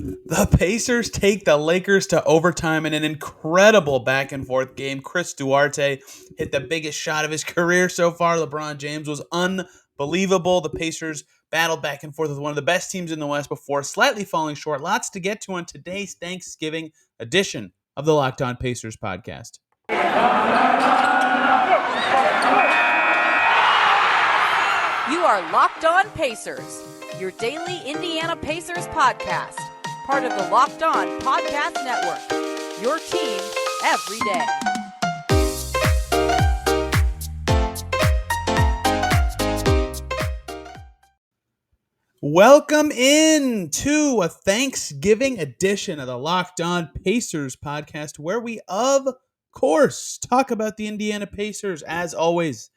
The Pacers take the Lakers to overtime in an incredible back-and-forth game. Chris Duarte hit the biggest shot of his career so far. LeBron James was unbelievable. The Pacers battled back and forth with one of the best teams in the West before slightly falling short. Lots to get to on today's Thanksgiving edition of the Locked On Pacers podcast. You are Locked On Pacers, your daily Indiana Pacers podcast. Part of the Locked On Podcast Network, your team every day. Welcome in to a Thanksgiving edition of the Locked On Pacers podcast, where we, of course, talk about the Indiana Pacers as always.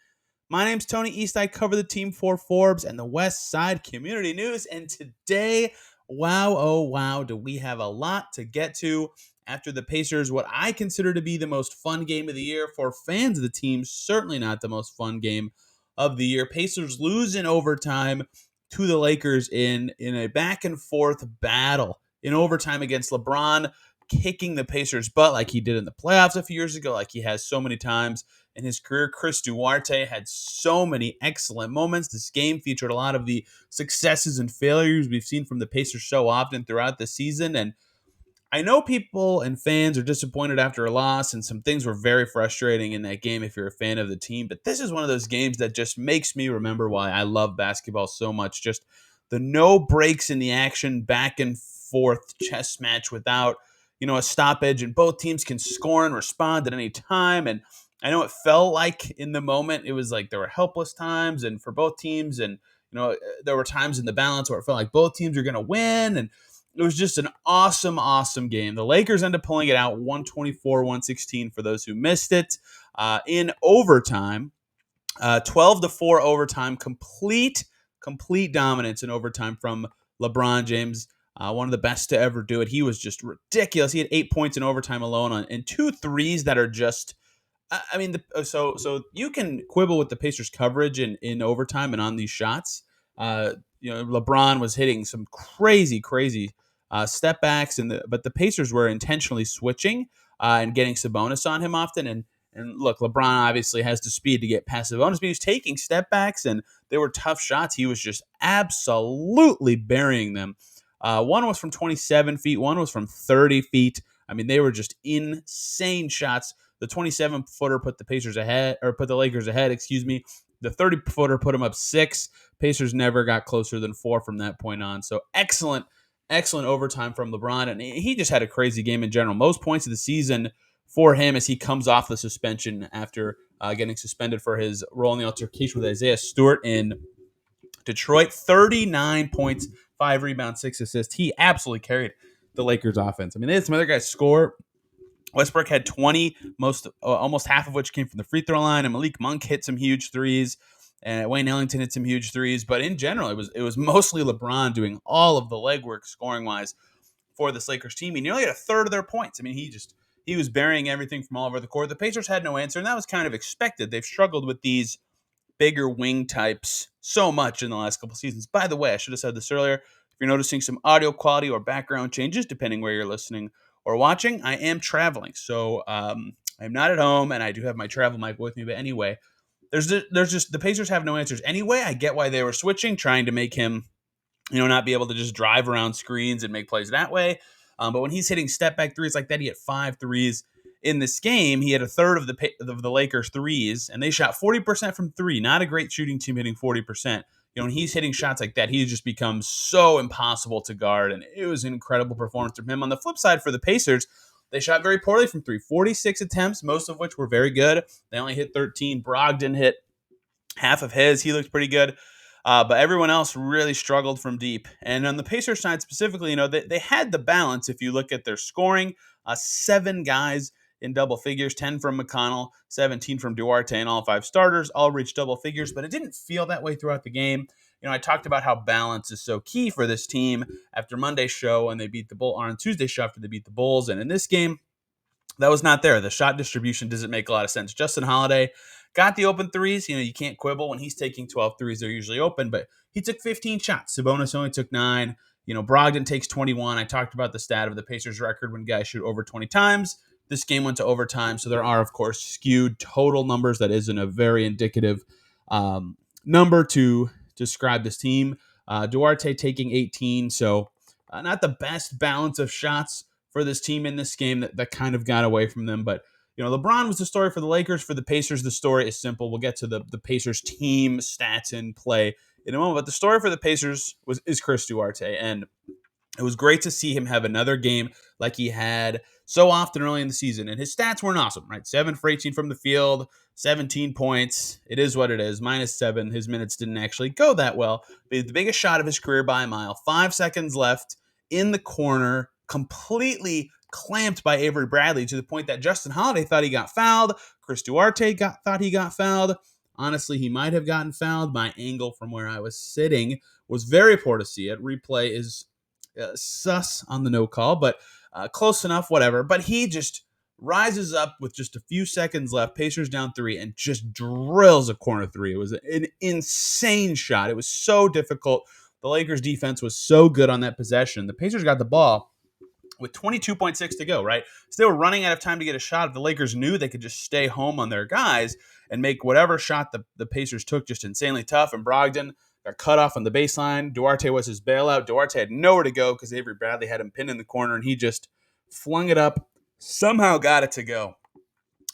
My name's Tony East. I cover the team for Forbes and the West Side Community News. And today, wow, oh wow, do we have a lot to get to after the Pacers, what I consider to be the most fun game of the year for fans of the team. Certainly not the most fun game of the year. Pacers lose in overtime to the Lakers in a back and forth battle in overtime against LeBron, kicking the Pacers' butt like he did in the playoffs a few years ago, like he has so many times in his career. Chris Duarte had so many excellent moments. This game featured a lot of the successes and failures we've seen from the Pacers so often throughout the season. And I know people and fans are disappointed after a loss, and some things were very frustrating in that game if you're a fan of the team. But this is one of those games that just makes me remember why I love basketball so much. Just the no breaks in the action, back and forth chess match without, a stoppage, and both teams can score and respond at any time. And I know it felt like in the moment, it was like there were helpless times and for both teams. And, there were times in the balance where it felt like both teams are going to win. And it was just an awesome, awesome game. The Lakers ended up pulling it out 124-116 for those who missed it in overtime. 12-4 overtime, complete dominance in overtime from LeBron James. One of the best to ever do it. He was just ridiculous. He had 8 points in overtime alone and 2 threes that are just, so you can quibble with the Pacers' coverage in overtime and on these shots. LeBron was hitting some crazy step backs, but the Pacers were intentionally switching and getting Sabonis on him often. And look, LeBron obviously has the speed to get past Sabonis, but he was taking step backs, and they were tough shots. He was just absolutely burying them. One was from 27 feet. One was from 30 feet. I mean, they were just insane shots. The 27-footer put the Lakers ahead, The 30-footer put them up 6. Pacers never got closer than 4 from that point on. So excellent overtime from LeBron. And he just had a crazy game in general. Most points of the season for him as he comes off the suspension after getting suspended for his role in the altercation with Isaiah Stewart in Detroit. 39 points, 5 rebounds, 6 assists. He absolutely carried the Lakers offense. I mean, they had some other guys score. Westbrook had 20, almost half of which came from the free throw line, and Malik Monk hit some huge threes, and Wayne Ellington hit some huge threes. But in general, it was mostly LeBron doing all of the legwork scoring wise for this Lakers team. He nearly had a third of their points. I mean, he was burying everything from all over the court. The Pacers had no answer, and that was kind of expected. They've struggled with these bigger wing types so much in the last couple seasons. By the way, I should have said this earlier. If you're noticing some audio quality or background changes, depending where you're listening or watching, I am traveling. So I'm not at home, and I do have my travel mic with me. But anyway, there's just the Pacers have no answers. Anyway, I get why they were switching, trying to make him, not be able to just drive around screens and make plays that way. But when he's hitting step back threes like that, he had 5 threes in this game. He had a third of the Lakers threes, and they shot 40% from 3. Not a great shooting team hitting 40%. When he's hitting shots like that, he just becomes so impossible to guard, and it was an incredible performance from him. On the flip side, for the Pacers, they shot very poorly from 3. 46 attempts, most of which were very good. They only hit 13. Brogdon hit half of his. He looked pretty good. But everyone else really struggled from deep. And on the Pacers side specifically, they had the balance. If you look at their scoring, 7 guys in double figures, 10 from McConnell, 17 from Duarte, and all 5 starters all reached double figures, but it didn't feel that way throughout the game. I talked about how balance is so key for this team after Monday's show, and they beat the Bulls, or on Tuesday's show after they beat the Bulls, and in this game, that was not there. The shot distribution doesn't make a lot of sense. Justin Holiday got the open threes. You can't quibble when he's taking 12 threes. They're usually open, but he took 15 shots. Sabonis only took 9. Brogdon takes 21. I talked about the stat of the Pacers record when guys shoot over 20 times. This game went to overtime, so there are, of course, skewed total numbers. That isn't a very indicative number to describe this team. Duarte taking 18, so not the best balance of shots for this team in this game that kind of got away from them. But, LeBron was the story for the Lakers. For the Pacers, the story is simple. We'll get to the Pacers team stats and play in a moment. But the story for the Pacers is Chris Duarte. And it was great to see him have another game like he had so often early in the season. And his stats weren't awesome, right? 7 for 18 from the field, 17 points. It is what it is. -7. His minutes didn't actually go that well. But the biggest shot of his career by a mile. 5 seconds left in the corner, completely clamped by Avery Bradley to the point that Justin Holiday thought he got fouled. Chris Duarte thought he got fouled. Honestly, he might have gotten fouled. My angle from where I was sitting was very poor to see it. Replay is sus on the no call, but close enough, whatever. But he just rises up with just a few seconds left, Pacers down 3, and just drills a corner 3. It was an insane shot. It was so difficult. The Lakers defense was so good on that possession. The Pacers got the ball with 22.6 to go, right? So they were running out of time to get a shot. The Lakers knew they could just stay home on their guys and make whatever shot the Pacers took just insanely tough. And Brogdon got cut off on the baseline. Duarte was his bailout. Duarte had nowhere to go because Avery Bradley had him pinned in the corner, and he just flung it up, somehow got it to go.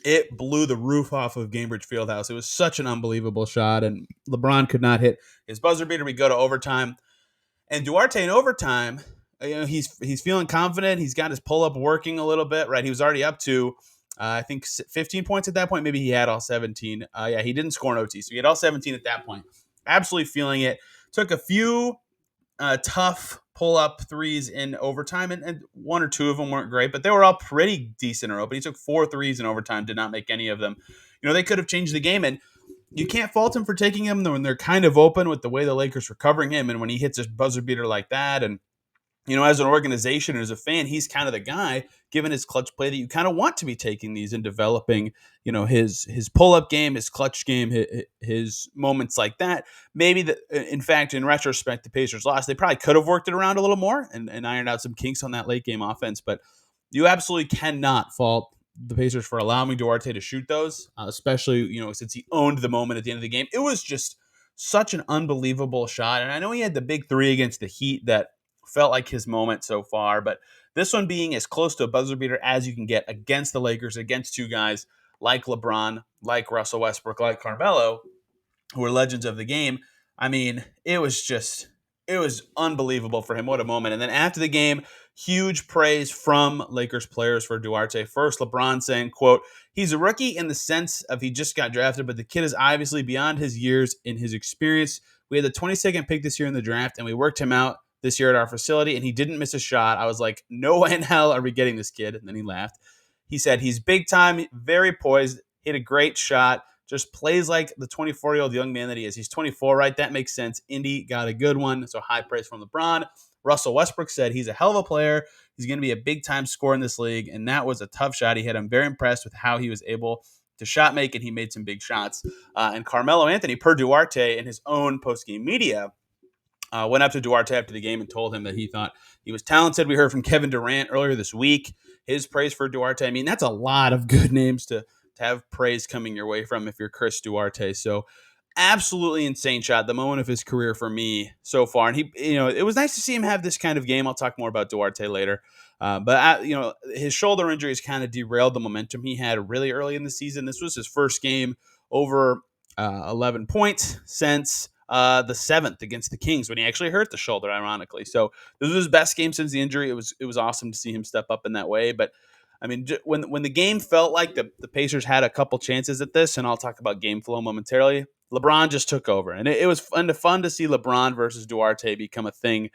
It blew the roof off of Gainbridge Fieldhouse. It was such an unbelievable shot, and LeBron could not hit his buzzer beater. We go to overtime. And Duarte in overtime, he's feeling confident. He's got his pull-up working a little bit, right? He was already up to, I think, 15 points at that point. Maybe he had all 17. He didn't score an OT, so he had all 17 at that point. Absolutely feeling it. Took a few tough pull-up threes in overtime, and 1 or 2 of them weren't great, but they were all pretty decent in a row. But he took 4 threes in overtime, did not make any of them. They could have changed the game, and you can't fault him for taking them when they're kind of open with the way the Lakers were covering him, and when he hits a buzzer beater like that. And as an organization and as a fan, he's kind of the guy, given his clutch play, that you kind of want to be taking these and developing, his pull-up game, his clutch game, his moments like that. Maybe, in fact, in retrospect, the Pacers lost. They probably could have worked it around a little more and ironed out some kinks on that late-game offense. But you absolutely cannot fault the Pacers for allowing Duarte to shoot those, especially, since he owned the moment at the end of the game. It was just such an unbelievable shot. And I know he had the big 3 against the Heat that felt like his moment so far, but this one being as close to a buzzer beater as you can get against the Lakers, against 2 guys like LeBron, like Russell Westbrook, like Carmelo, who are legends of the game. I mean, it was unbelievable for him. What a moment. And then after the game, huge praise from Lakers players for Duarte. First, LeBron saying, quote, "He's a rookie in the sense of he just got drafted, but the kid is obviously beyond his years in his experience. We had the 22nd pick this year in the draft, and we worked him out this year at our facility, and he didn't miss a shot. I was like, no way in hell are we getting this kid?" And then he laughed. He said, "He's big time, very poised, hit a great shot, just plays like the 24-year-old young man that he is." He's 24, right? That makes sense. Indy got a good one, so high praise from LeBron. Russell Westbrook said he's a hell of a player. He's going to be a big-time scorer in this league, and that was a tough shot he hit. I'm very impressed with how he was able to shot make, and he made some big shots. And Carmelo Anthony, per Duarte, in his own post-game media, went up to Duarte after the game and told him that he thought he was talented. We heard from Kevin Durant earlier this week, his praise for Duarte. I mean, that's a lot of good names to have praise coming your way from if you're Chris Duarte. So absolutely insane shot, the moment of his career for me so far. And it was nice to see him have this kind of game. I'll talk more about Duarte later. But his shoulder injuries kind of derailed the momentum he had really early in the season. This was his first game over 11 points since the 7th against the Kings, when he actually hurt the shoulder, ironically. So this was his best game since the injury. It was awesome to see him step up in that way. But I mean, when the game felt like the Pacers had a couple chances at this, and I'll talk about game flow momentarily, LeBron just took over. And it was fun to see LeBron versus Duarte become a thing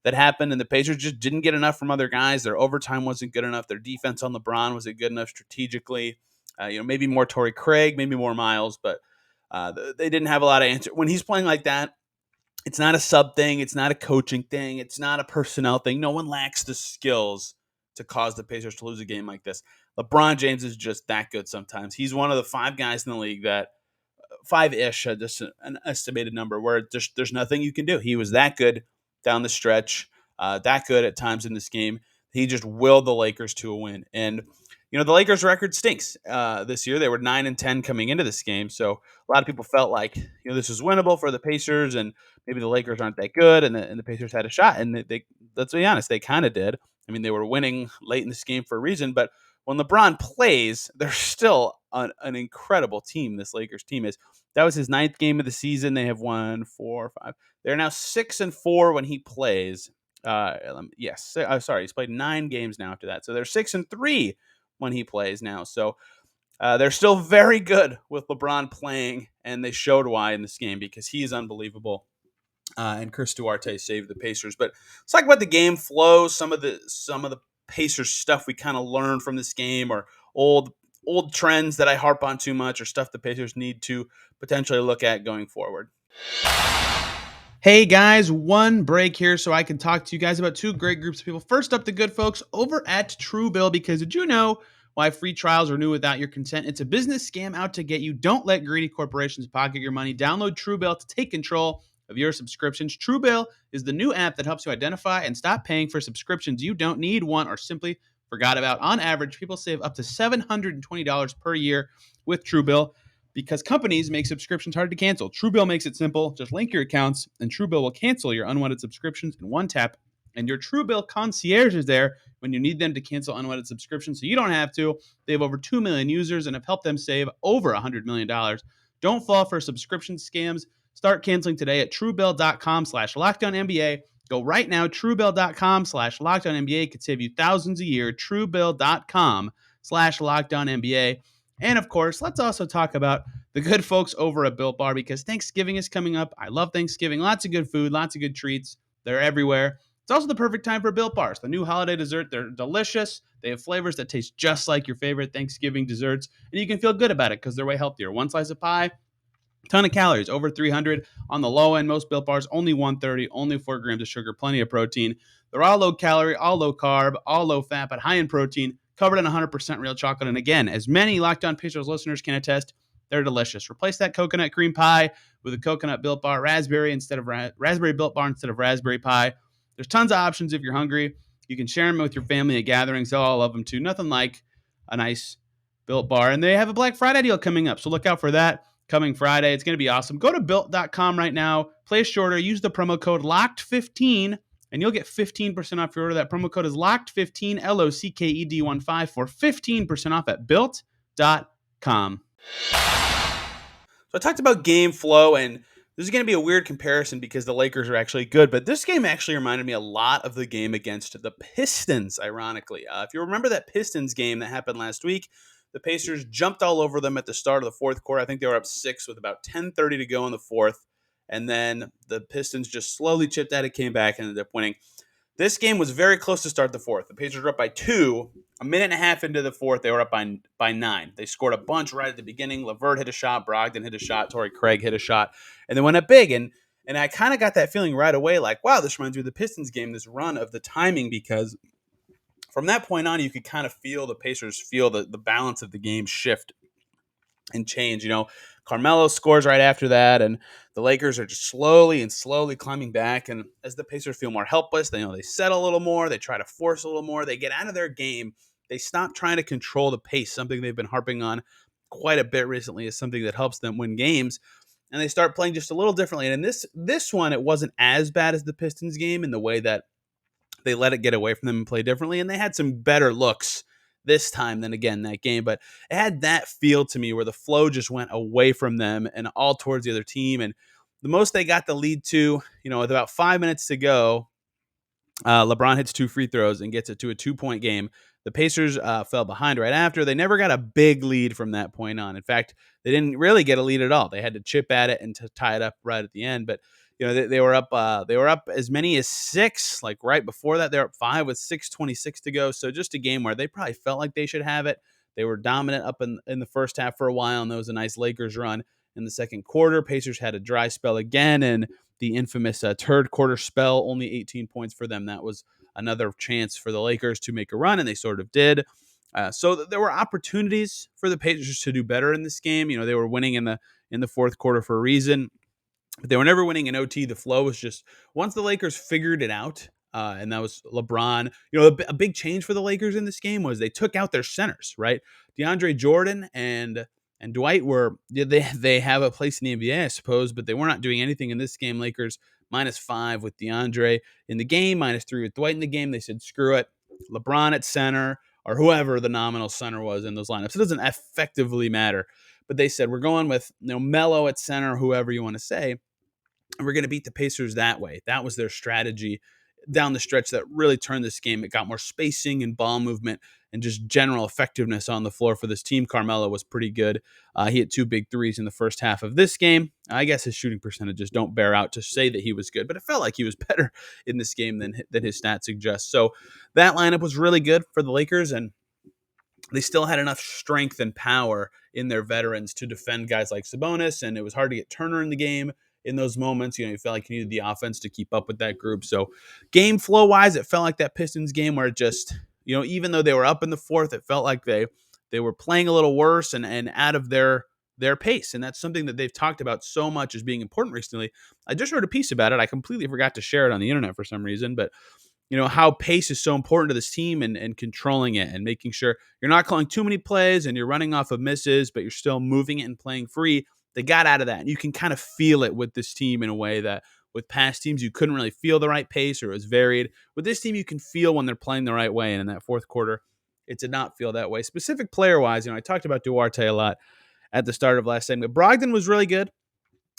that happened, and the Pacers just didn't get enough from other guys. Their overtime wasn't good enough. Their defense on LeBron wasn't good enough strategically. Maybe more Torrey Craig, maybe more Miles, but they didn't have a lot of answers. When he's playing like that, it's not a sub thing. It's not a coaching thing. It's not a personnel thing. No one lacks the skills to cause the Pacers to lose a game like this. LeBron James is just that good sometimes. He's one of the 5 guys in the league that, 5-ish, just an estimated number, where there's nothing you can do. He was that good down the stretch. that good at times in this game. He just willed the Lakers to a win. And the Lakers' record stinks this year. They were 9-10 coming into this game, so a lot of people felt like this was winnable for the Pacers, and maybe the Lakers aren't that good, and the Pacers had a shot. And they let's be honest, they kind of did. I mean, they were winning late in this game for a reason, but when LeBron plays, they're still an incredible team. This Lakers team is. That was his 9th game of the season. They have won 4, 5. They're now 6-4 when he plays. Yes, sorry, he's played 9 games now after that, so they're 6-3 when he plays now. So they're still very good with LeBron playing, and they showed why in this game because he is unbelievable. And Chris Duarte saved the Pacers. But let's talk about the game flow. Some of the Pacers stuff we kind of learned from this game, or old trends that I harp on too much, or stuff the Pacers need to potentially look at going forward. Hey guys, one break here so I can talk to you guys about 2 great groups of people. First up, the good folks over at TrueBill, because did you know why free trials renew without your consent? It's a business scam out to get you. Don't let greedy corporations pocket your money. Download TrueBill to take control of your subscriptions. TrueBill is the new app that helps you identify and stop paying for subscriptions you don't need, want, or simply forgot about. On average, people save up to $720 per year with TrueBill, because companies make subscriptions hard to cancel. TrueBill makes it simple. Just link your accounts, and TrueBill will cancel your unwanted subscriptions in one tap. And your TrueBill concierge is there when you need them to cancel unwanted subscriptions, so you don't have to. They have over 2 million users and have helped them save over $100 million. Don't fall for subscription scams. Start canceling today at TrueBill.com/LockedOnNBA. Go right now. TrueBill.com/LockedOnNBA could save you thousands a year. TrueBill.com/LockedOnNBA. And of course, let's also talk about the good folks over at Built Bar, because Thanksgiving is coming up. I love Thanksgiving. Lots of good food, lots of good treats. They're everywhere. It's also the perfect time for Built Bars, the new holiday dessert. They're delicious. They have flavors that taste just like your favorite Thanksgiving desserts, and you can feel good about it because they're way healthier. One slice of pie, ton of calories, over 300 on the low end. Most Built Bars, only 130, only 4 grams of sugar, plenty of protein. They're all low calorie, all low carb, all low fat, but high in protein, covered in 100% real chocolate. And again, as many Locked On Pacers listeners can attest, they're delicious. Replace that coconut cream pie with a coconut Built Bar, raspberry Built Bar instead of raspberry pie. There's tons of options if you're hungry. You can share them with your family at gatherings. They'll all love them too. Nothing like a nice Built Bar. And they have a Black Friday deal coming up, so look out for that coming Friday. It's going to be awesome. Go to Built.com right now. Place your order. Use the promo code LOCKED15, and you'll get 15% off your order. That promo code is LOCKED15, LOCKED15, for 15% off at Built.com. So I talked about game flow, and this is going to be a weird comparison because the Lakers are actually good, but this game actually reminded me a lot of the game against the Pistons, ironically. If you remember that Pistons game that happened last week, the Pacers jumped all over them at the start of the fourth quarter. I think they were up 6 with about 10:30 to go in the fourth, and then the Pistons just slowly chipped at it, came back, and ended up winning. This game was very close to start the fourth. The Pacers were up by 2. A minute and a half into the fourth, they were up by 9. They scored a bunch right at the beginning. LeVert hit a shot. Brogdon hit a shot. Torrey Craig hit a shot. And they went up big. And I kind of got that feeling right away, like, wow, this reminds me of the Pistons game, this run of the timing, because from that point on, you could kind of feel the Pacers feel the balance of the game shift and change. Carmelo scores right after that, and the Lakers are just slowly climbing back. And as the Pacers feel more helpless, they settle a little more, they try to force a little more, they get out of their game, they stop trying to control the pace, something they've been harping on quite a bit recently is something that helps them win games, and they start playing just a little differently. And in this one, it wasn't as bad as the Pistons game in the way that they let it get away from them and play differently, and they had some better looks this time than, again, that game. But it had that feel to me where the flow just went away from them and all towards the other team. And the most they got the lead to, with about 5 minutes to go, LeBron hits 2 free throws and gets it to a 2-point game. The Pacers fell behind right after. They never got a big lead from that point on. In fact, they didn't really get a lead at all. They had to chip at it and to tie it up right at the end. But they were up. They were up as many as 6. Like right before that, they're up 5 with 6:26 to go. So just a game where they probably felt like they should have it. They were dominant up in the first half for a while, and there was a nice Lakers run in the second quarter. Pacers had a dry spell again, and the infamous third quarter spell, only 18 points for them. That was another chance for the Lakers to make a run, and they sort of did. So there were opportunities for the Pacers to do better in this game. They were winning in the fourth quarter for a reason. But they were never winning in OT. The flow was just, once the Lakers figured it out, and that was LeBron. A big change for the Lakers in this game was they took out their centers, right? DeAndre Jordan and Dwight they have a place in the NBA, I suppose, but they were not doing anything in this game. Lakers -5 with DeAndre in the game, -3 with Dwight in the game. They said, screw it. LeBron at center or whoever the nominal center was in those lineups. It doesn't effectively matter. But they said, we're going with Melo at center, whoever you want to say, and we're going to beat the Pacers that way. That was their strategy down the stretch that really turned this game. It got more spacing and ball movement and just general effectiveness on the floor for this team. Carmelo was pretty good. He hit 2 big threes in the first half of this game. I guess his shooting percentages don't bear out to say that he was good, but it felt like he was better in this game than his stats suggest. So that lineup was really good for the Lakers, and they still had enough strength and power in their veterans to defend guys like Sabonis, and it was hard to get Turner in the game in those moments. You felt like you needed the offense to keep up with that group. So game flow wise, it felt like that Pistons game where it just, even though they were up in the fourth, it felt like they were playing a little worse and out of their pace. And that's something that they've talked about so much as being important recently. I just wrote a piece about it. I completely forgot to share it on the internet for some reason, but how pace is so important to this team and controlling it and making sure you're not calling too many plays and you're running off of misses, but you're still moving it and playing free. They got out of that. And you can kind of feel it with this team in a way that with past teams, you couldn't really feel the right pace or it was varied. With this team, you can feel when they're playing the right way. And in that fourth quarter, it did not feel that way. Specific player-wise, I talked about Duarte a lot at the start of last segment. Brogdon was really good.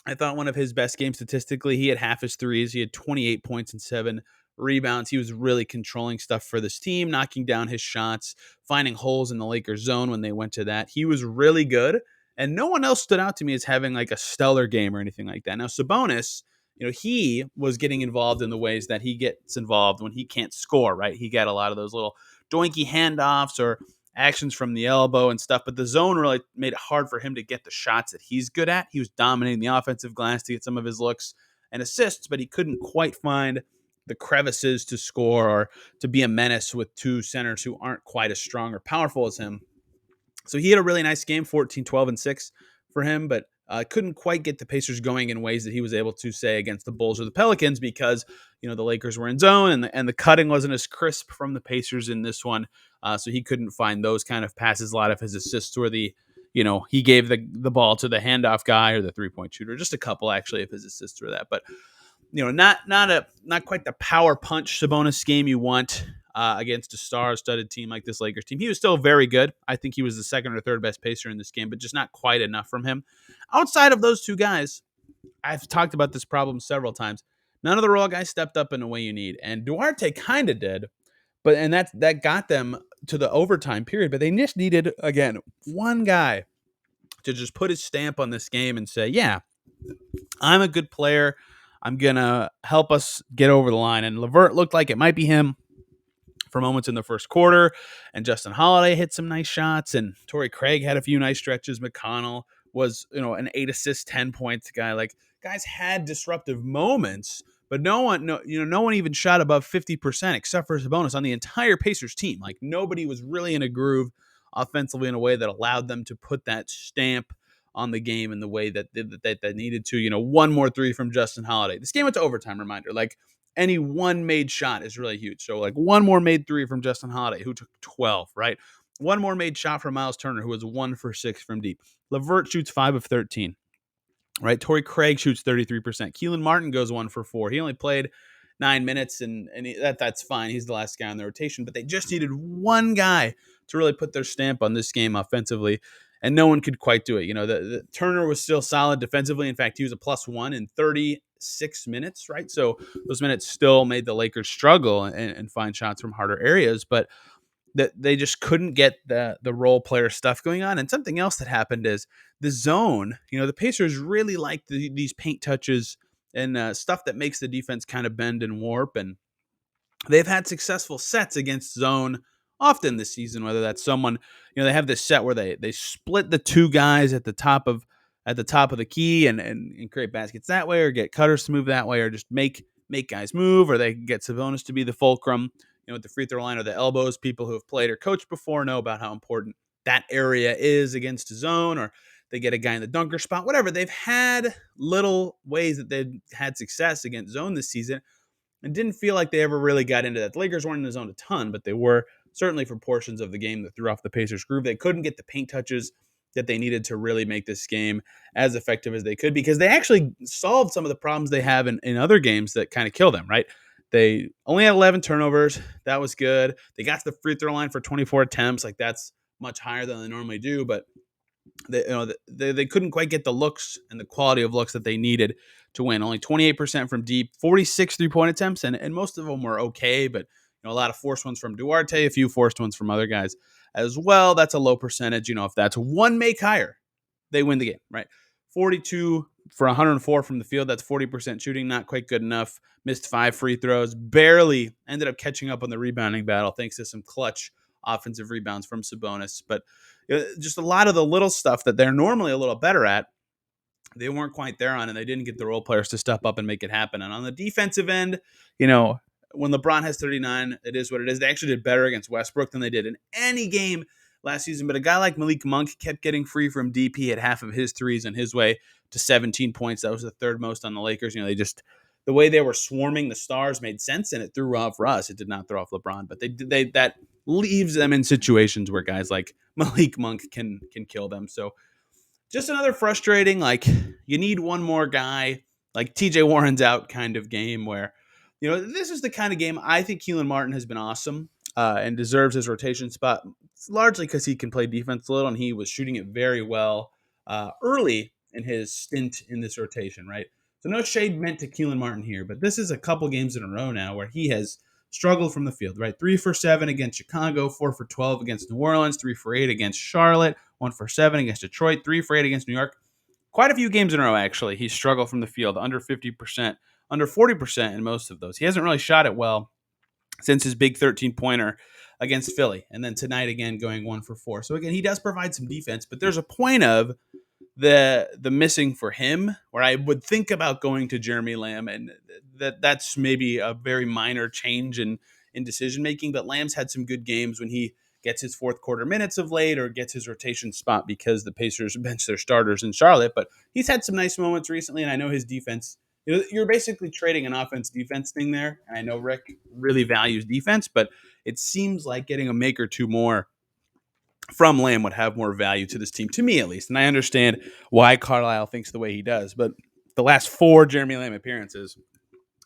I thought one of his best games statistically. He had half his threes. He had 28 points and 7 rebounds. He was really controlling stuff for this team, knocking down his shots, finding holes in the Lakers zone when they went to that. He was really good, and no one else stood out to me as having like a stellar game or anything like that. Now, Sabonis, he was getting involved in the ways that he gets involved when he can't score, right? He got a lot of those little doinky handoffs or actions from the elbow and stuff, but the zone really made it hard for him to get the shots that he's good at. He was dominating the offensive glass to get some of his looks and assists, but he couldn't quite find the crevices to score or to be a menace with two centers who aren't quite as strong or powerful as him. So he had a really nice game, 14, 12, and 6 for him, but couldn't quite get the Pacers going in ways that he was able to, say, against the Bulls or the Pelicans because, the Lakers were in zone and the cutting wasn't as crisp from the Pacers in this one. So he couldn't find those kind of passes. A lot of his assists were he gave the ball to the handoff guy or the three-point shooter. Just a couple, actually, of his assists were that. But, not quite the power punch Sabonis game you want against a star-studded team like this Lakers team. He was still very good. I think he was the second or third best pacer in this game, but just not quite enough from him. Outside of those two guys, I've talked about this problem several times. None of the role guys stepped up in the way you need, and Duarte kind of did, and that got them to the overtime period. But they just needed, again, one guy to just put his stamp on this game and say, yeah, I'm a good player. I'm going to help us get over the line. And LeVert looked like it might be him for moments in the first quarter. And Justin Holiday hit some nice shots. And Torrey Craig had a few nice stretches. McConnell was, an 8 assist, 10 points guy. Like, guys had disruptive moments, but no one even shot above 50% except for Sabonis on the entire Pacers team. Like, nobody was really in a groove offensively in a way that allowed them to put that stamp on the game in the way that they needed to. One more three from Justin Holiday. This game went to overtime, reminder. Like, any one made shot is really huge. So, like, one more made three from Justin Holiday, who took 12, right? One more made shot from Miles Turner, who was 1 for 6 from deep. LeVert shoots 5 of 13, right? Torrey Craig shoots 33%. Keelan Martin goes 1 for 4. He only played 9 minutes, and that's fine. He's the last guy on the rotation, but they just needed one guy to really put their stamp on this game offensively, and no one could quite do it. The Turner was still solid defensively. In fact, he was a +1 in 36 minutes, right? So those minutes still made the Lakers struggle and find shots from harder areas, but that they just couldn't get the role player stuff going on. And something else that happened is the zone. The Pacers really like these paint touches and stuff that makes the defense kind of bend and warp. And they've had successful sets against zone often this season, whether that's someone, they have this set where they split the two guys at the top of the key and create baskets that way, or get cutters to move that way, or just make guys move, or they get Sabonis to be the fulcrum, at the free throw line or the elbows. People who have played or coached before know about how important that area is against a zone, or they get a guy in the dunker spot, whatever. They've had little ways that they've had success against zone this season. It didn't feel like they ever really got into that. The Lakers weren't in the zone a ton, but they were certainly for portions of the game that threw off the Pacers' groove. They couldn't get the paint touches that they needed to really make this game as effective as they could, because they actually solved some of the problems they have in other games that kind of kill them, right? They only had 11 turnovers. That was good. They got to the free throw line for 24 attempts. Like, that's much higher than they normally do, but they couldn't quite get the looks and the quality of looks that they needed to win. Only 28% from deep, 46 three-point attempts, and most of them were okay, but a lot of forced ones from Duarte, a few forced ones from other guys as well. That's a low percentage. If that's one make higher, they win the game, right? 42 for 104 from the field. That's 40% shooting. Not quite good enough. Missed 5 free throws. Barely ended up catching up on the rebounding battle thanks to some clutch offensive rebounds from Sabonis. But just a lot of the little stuff that they're normally a little better at, they weren't quite there on, and they didn't get the role players to step up and make it happen. And on the defensive end, when LeBron has 39, it is what it is. They actually did better against Westbrook than they did in any game last season. But a guy like Malik Monk kept getting free from deep. He had half of his threes on his way to 17 points. That was the third most on the Lakers. The way they were swarming the stars made sense, and it threw off Russ. It did not throw off LeBron, but that leaves them in situations where guys like Malik Monk can kill them. So just another frustrating, like, you need one more guy, like TJ Warren's out kind of game where, this is the kind of game I think Keelan Martin has been awesome and deserves his rotation spot. It's largely because he can play defense a little, and he was shooting it very well early in his stint in this rotation, right? So no shade meant to Keelan Martin here, but this is a couple games in a row now where he has struggled from the field, right? 3 for 7 against Chicago, 4 for 12 against New Orleans, 3 for 8 against Charlotte, 1 for 7 against Detroit, 3 for 8 against New York. Quite a few games in a row, actually. He's struggled from the field, under 50%, under 40% in most of those. He hasn't really shot it well since his big 13-pointer against Philly. And then tonight again going 1 for 4. So again, he does provide some defense, but there's a point of the missing for him where I would think about going to Jeremy Lamb, and that's maybe a very minor change in decision making. But Lamb's had some good games when he gets his fourth quarter minutes of late or gets his rotation spot because the Pacers bench their starters in Charlotte. But he's had some nice moments recently, and I know his defense. You're basically trading an offense-defense thing there. And I know Rick really values defense, but it seems like getting a make or two more from Lamb would have more value to this team, to me at least. And I understand why Carlisle thinks the way he does, but the last 4 Jeremy Lamb appearances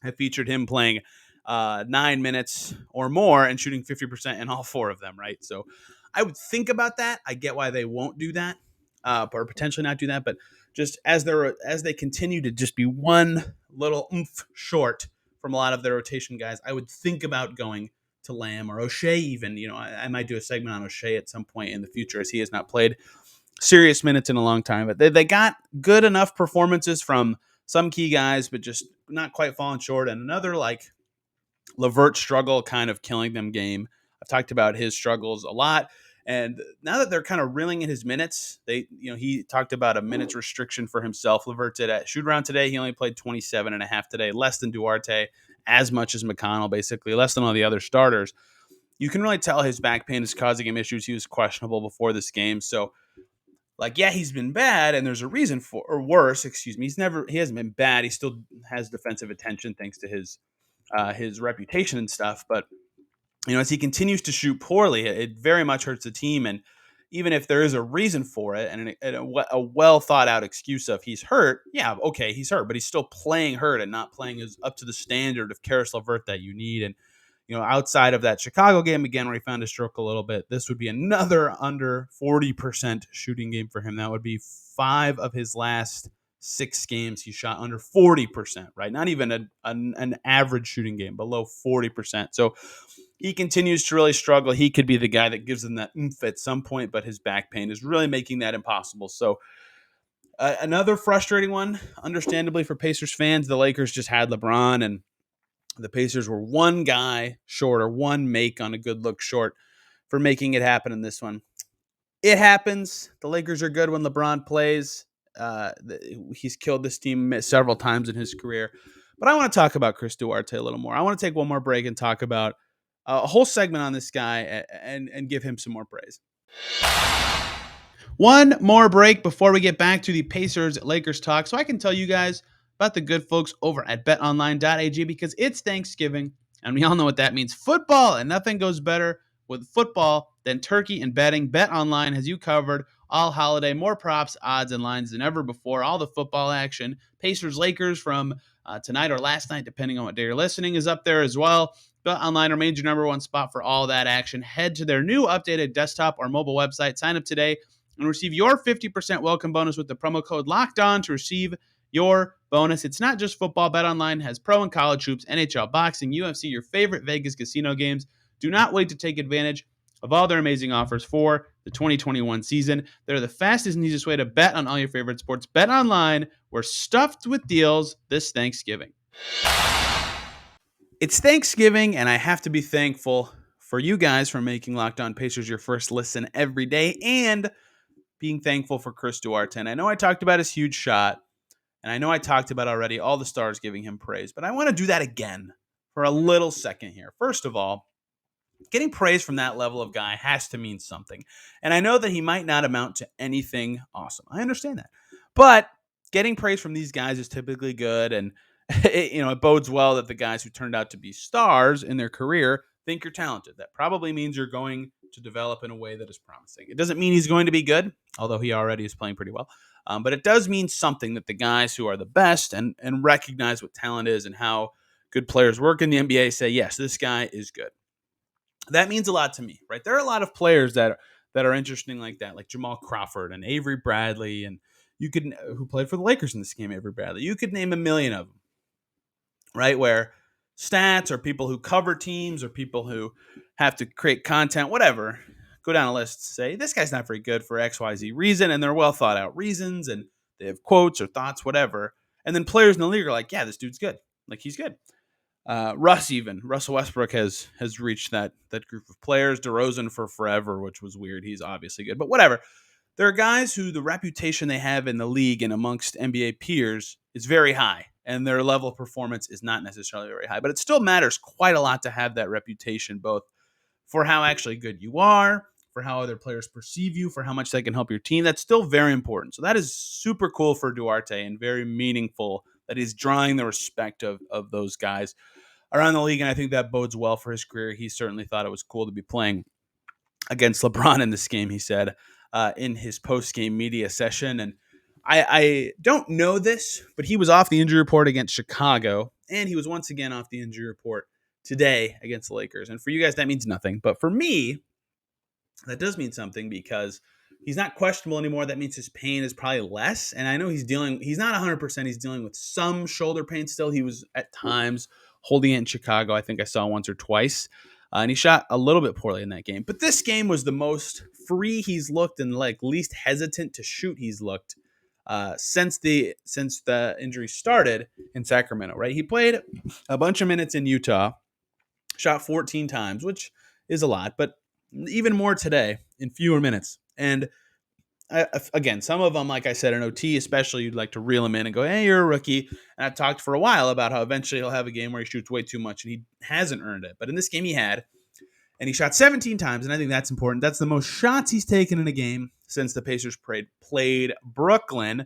have featured him playing 9 minutes or more and shooting 50% in all 4 of them, right? So I would think about that. I get why they won't do that, or potentially not do that, but just as they continue to just be one little oomph short from a lot of their rotation guys, I would think about going to Lamb or O'Shea even. I might do a segment on O'Shea at some point in the future, as he has not played serious minutes in a long time. But they got good enough performances from some key guys, but just not quite falling short. And another, like, LeVert struggle kind of killing them game. I've talked about his struggles a lot. And now that they're kind of reeling in his minutes, he talked about a minutes restriction for himself. LeVert did at shoot around today. He only played 27 and a half today, less than Duarte, as much as McConnell, basically, less than all the other starters. You can really tell his back pain is causing him issues. He was questionable before this game. So, he's been bad, and there's a reason for, or worse, excuse me. He hasn't been bad. He still has defensive attention thanks to his reputation and stuff. But, as he continues to shoot poorly, it very much hurts the team. And even if there is a reason for it and a well thought out excuse of he's hurt, yeah, okay, he's hurt, but he's still playing hurt and not playing as up to the standard of Karis LeVert that you need. And outside of that Chicago game again where he found his stroke a little bit, this would be another under 40% shooting game for him. That would be 5 of his last 6 games he shot under 40%, right? Not even an average shooting game, below 40%. So he continues to really struggle. He could be the guy that gives them that oomph at some point, but his back pain is really making that impossible. So another frustrating one, understandably, for Pacers fans. The Lakers just had LeBron, and the Pacers were one guy short, or one make on a good look short, for making it happen in this one. It happens. The Lakers are good when LeBron plays. He's killed this team several times in his career. But I want to talk about Chris Duarte a little more. I want to take one more break and talk about a whole segment on this guy and give him some more praise. One more break before we get back to the Pacers-Lakers talk. So I can tell you guys, about the good folks over at BetOnline.ag because it's Thanksgiving, and we all know what that means. Football, and nothing goes better with football than turkey and betting. BetOnline has you covered all holiday. More props, odds, and lines than ever before. All the football action. Pacers, Lakers from tonight or last night, depending on what day you're listening, is up there as well. BetOnline remains your number one spot for all that action. Head to their new updated desktop or mobile website. Sign up today and receive your 50% welcome bonus with the promo code LOCKEDON to receive your bonus. It's not just football. BetOnline has pro and college hoops, NHL, boxing, UFC, your favorite Vegas casino games. Do not wait to take advantage of all their amazing offers for the 2021 season. They're the fastest and easiest way to bet on all your favorite sports. BetOnline, we're stuffed with deals this Thanksgiving. It's Thanksgiving, and I have to be thankful for you guys for making Locked On Pacers your first listen every day and being thankful for Chris Duarte. And I know I talked about his huge shot, and I know I talked about already all the stars giving him praise, but I want to do that again for a little second here. First of all, getting praise from that level of guy has to mean something. And I know that he might not amount to anything awesome. I understand that. But getting praise from these guys is typically good, and it bodes well that the guys who turned out to be stars in their career think you're talented. That probably means you're going to develop in a way that is promising. It doesn't mean he's going to be good, although he already is playing pretty well. But it does mean something that the guys who are the best and recognize what talent is and how good players work in the NBA say, yes, this guy is good. That means a lot to me, right? There are a lot of players that are interesting like that, like Jamal Crawford and Avery Bradley, and who played for the Lakers in this game, Avery Bradley. You could name a million of them, right? Where stats or people who cover teams or people who have to create content, whatever, go down a list, say, this guy's not very good for XYZ reason, and they're well thought out reasons, and they have quotes or thoughts, whatever. And then players in the league are like, yeah, this dude's good. Like, he's good. Russell Westbrook has reached that group of players. DeRozan for forever, which was weird. He's obviously good, but whatever. There are guys who the reputation they have in the league and amongst NBA peers is very high, and their level of performance is not necessarily very high. But it still matters quite a lot to have that reputation, both for how actually good you are, for how other players perceive you, for how much they can help your team. That's still very important. So that is super cool for Duarte and very meaningful that he's drawing the respect of those guys around the league, and I think that bodes well for his career. He certainly thought it was cool to be playing against LeBron in this game, he said, in his post-game media session. And I don't know this, but he was off the injury report against Chicago, and he was once again off the injury report today against the Lakers. And for you guys, that means nothing. But for me, that does mean something because he's not questionable anymore. That means his pain is probably less. And I know he's not 100%. He's dealing with some shoulder pain still. He was at times holding it in Chicago. I think I saw once or twice. And he shot a little bit poorly in that game. But this game was the most free he's looked and like least hesitant to shoot he's looked since the injury started in Sacramento, right? He played a bunch of minutes in Utah, shot 14 times, which is a lot, but even more today in fewer minutes. And again, some of them, like I said, in OT especially, you'd like to reel him in and go, hey, you're a rookie. And I've talked for a while about how eventually he'll have a game where he shoots way too much, and he hasn't earned it. But in this game he had, and he shot 17 times, and I think that's important. That's the most shots he's taken in a game since the Pacers played Brooklyn.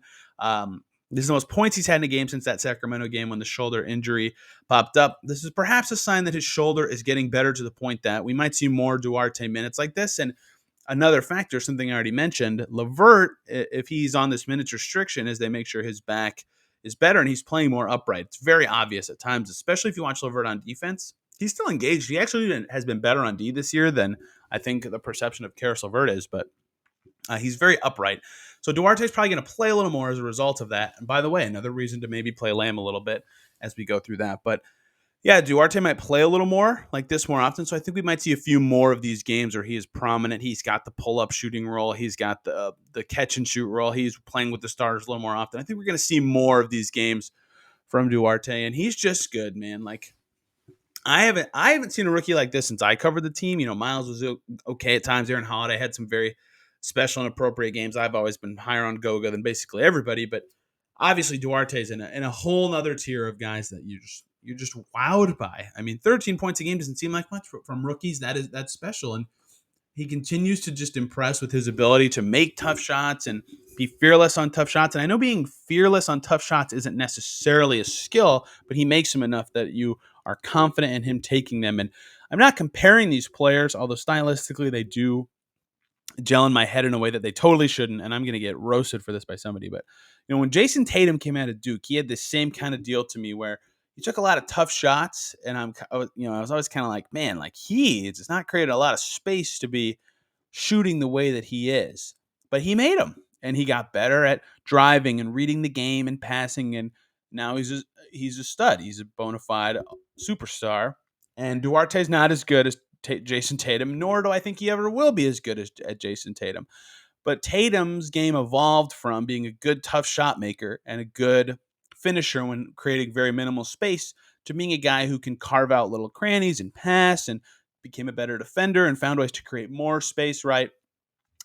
This is the most points he's had in a game since that Sacramento game when the shoulder injury popped up. This is perhaps a sign that his shoulder is getting better to the point that we might see more Duarte minutes like this. And another factor, something I already mentioned, LeVert, if he's on this minutes restriction, is they make sure his back is better and he's playing more upright. It's very obvious at times, especially if you watch LeVert on defense. He's still engaged. He actually has been better on D this year than I think the perception of Karis LeVert is, but he's very upright. So Duarte's probably going to play a little more as a result of that. And by the way, another reason to maybe play Lamb a little bit as we go through that. But yeah, Duarte might play a little more like this more often. So I think we might see a few more of these games where he is prominent. He's got the pull-up shooting role. He's got the catch and shoot role. He's playing with the stars a little more often. I think we're going to see more of these games from Duarte, and he's just good, man. Like I haven't seen a rookie like this since I covered the team. You know, Miles was okay at times. Aaron Holiday had some very special and appropriate games. I've always been higher on Goga than basically everybody, but obviously Duarte's in a whole nother tier of guys that you're just wowed by. I mean, 13 points a game doesn't seem like much from rookies. That's special, and he continues to just impress with his ability to make tough shots and be fearless on tough shots. And I know being fearless on tough shots isn't necessarily a skill, but he makes them enough that you are confident in him taking them. And I'm not comparing these players, although stylistically they do gel in my head in a way that they totally shouldn't. And I'm going to get roasted for this by somebody. But, when Jason Tatum came out of Duke, he had this same kind of deal to me where he took a lot of tough shots. And I was always kind of like, man, like it's not creating a lot of space to be shooting the way that he is. But he made them. And he got better at driving and reading the game and passing. And now he's a stud. He's a bona fide superstar. And Duarte's not as good as Jason Tatum, nor do I think he ever will be as good as at Jason Tatum. But Tatum's game evolved from being a good tough shot maker and a good finisher when creating very minimal space to being a guy who can carve out little crannies and pass, and became a better defender and found ways to create more space, right?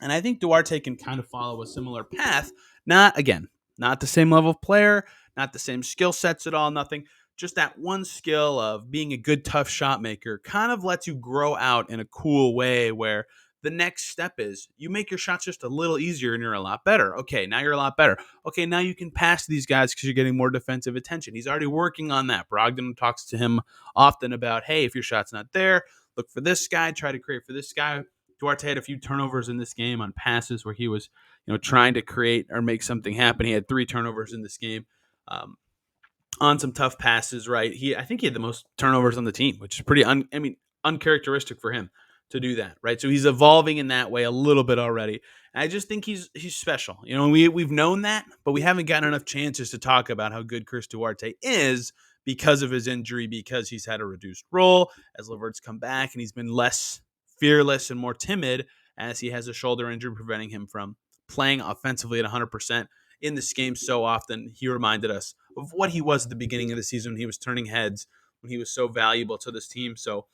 And I think Duarte can kind of follow a similar path. Not the same level of player, not the same skill sets at all, nothing. Just that one skill of being a good tough shot maker kind of lets you grow out in a cool way where the next step is you make your shots just a little easier and you're a lot better. Okay, now you're a lot better. Okay, now you can pass these guys because you're getting more defensive attention. He's already working on that. Brogdon talks to him often about, hey, if your shot's not there, look for this guy, try to create for this guy. Duarte had a few turnovers in this game on passes where he was, trying to create or make something happen. He had 3 turnovers in this game on some tough passes. Right, I think he had the most turnovers on the team, which is pretty uncharacteristic for him to do that. Right, so he's evolving in that way a little bit already. And I just think he's special. We've known that, but we haven't gotten enough chances to talk about how good Chris Duarte is because of his injury, because he's had a reduced role as LeVert's come back, and he's been less fearless and more timid as he has a shoulder injury preventing him from playing offensively at 100% in this game so often. He reminded us of what he was at the beginning of the season when he was turning heads, when he was so valuable to this team. So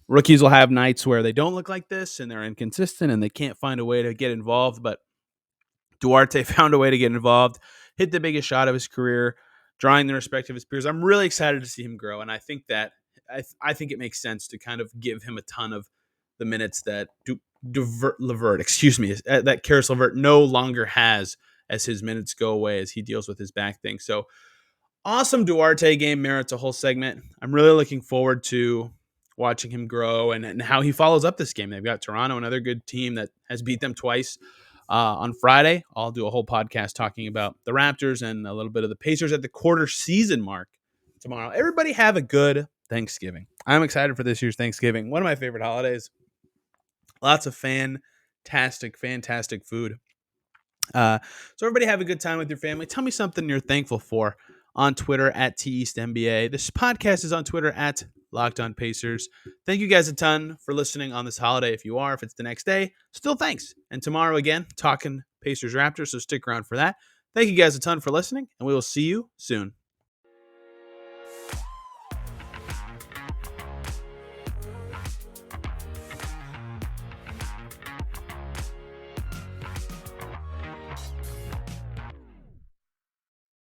rookies will have nights where they don't look like this and they're inconsistent and they can't find a way to get involved. But Duarte found a way to get involved, hit the biggest shot of his career, drawing the respect of his peers. I'm really excited to see him grow. And I think that I think it makes sense to kind of give him a ton of the minutes that that Caris LeVert no longer has as his minutes go away as he deals with his back thing. So awesome Duarte game merits a whole segment. I'm really looking forward to watching him grow and how he follows up this game. They've got Toronto, another good team that has beat them twice on Friday. I'll do a whole podcast talking about the Raptors and a little bit of the Pacers at the quarter season mark tomorrow. Everybody have a good Thanksgiving. I'm excited for this year's Thanksgiving. One of my favorite holidays. Lots of fantastic food. So everybody have a good time with your family. Tell me something you're thankful for on Twitter at TEastNBA. This podcast is on Twitter at Locked On Pacers. Thank you guys a ton for listening on this holiday. If you are, if it's the next day, still thanks. And tomorrow again, talking Pacers Raptors, so stick around for that. Thank you guys a ton for listening, and we will see you soon.